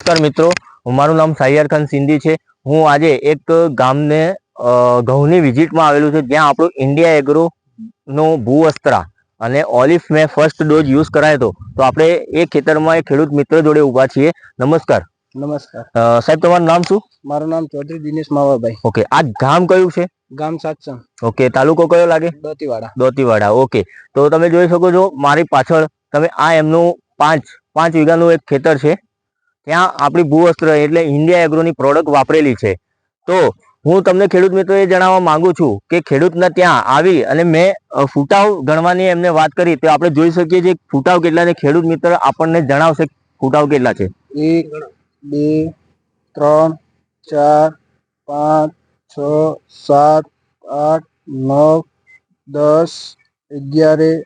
નમસ્કાર મિત્રો, મારું નામ સાહિયાર ખાન સિંધી છે। હું આજે એક ગામને ઘઉંની વિઝિટમાં આવેલું છું, જ્યાં આપણું ઇન્ડિયા એગ્રો નો ભૂવસ્ત્રા અને ઓલિફ મેં ફર્સ્ટ ડોઝ યુઝ કરાયો હતો। તો આપણે એ ખેતરમાં એક ખેડૂત મિત્ર જોડે ઊભા છીએ। નમસ્કાર। નમસ્કાર સાહેબ, તમારું નામ શું? મારું નામ ચૌધરી દિનેશ માવાભાઈ। ઓકે, આ ગામ કયું છે? ગામ સાતસણ। ઓકે, તાલુકો કયો લાગે? દોતીવાડા। દોતીવાડા। ઓકે, તો તમે જોઈ શકો છો મારી પાછળ, તમે આ એમનું 5 વીઘાનું એક ખેતર છે, ત્યાં આપણી ભૂવસ્ત્ર એટલે ઇન્ડિયા એગ્રોની પ્રોડક્ટ વાપરેલી છે। તો હું તમને ખેડૂત મિત્રો એ જણાવવા માંગુ છું કે ખેડૂતના ત્યાં આવી અને મેં ફૂટાવ ગણવાની એમને વાત કરી, તો આપણે જોઈ શકીએ છીએ ફૂટાવ કેટલા છે। ખેડૂત મિત્ર આપણને જણાવશે ફૂટાવ કેટલા છે। 1 2 3 4 5 6 7 8 9 10 11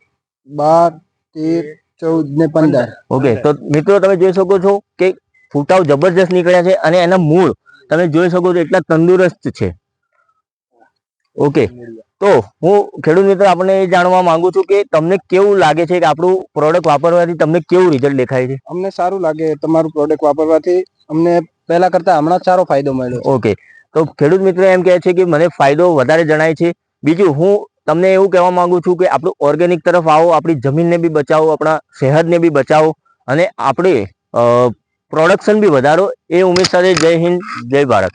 12 13 14 ને 15। ઓકે, તો મિત્રો તમે જોઈ શકો છો કે ફૂટાવ જબરજસ્ત નીકળ્યા છે અને એના મૂળ તમે જોઈ શકો છો એટલા તંદુરસ્ત છે। ઓકે, તો હું ખેડૂત મિત્ર આપણે એ જાણવા માંગુ છું કે તમને કેવું લાગે છે કે આપણું પ્રોડક્ટ વાપરવાથી તમને કેવું રિઝલ્ટ દેખાય છે? અમને સારું લાગે, તમારું પ્રોડક્ટ વાપરવાથી અમને પહેલા કરતા હમણાં સારો ફાયદો મળ્યો છે। ઓકે, તો ખેડૂત મિત્ર એમ કહે છે કે મને ફાયદો વધારે જણાય છે। બીજું હું તમને એવું કહેવા માંગુ છું કે આપણું ઓર્ગેનિક તરફ આવો, આપણી જમીનને બી બચાવો, આપણા સેહતને બી બચાવો અને આપણે પ્રોડક્શન બી વધારો। એ ઉમેદ સાથે જય હિન્દ, જય ભારત।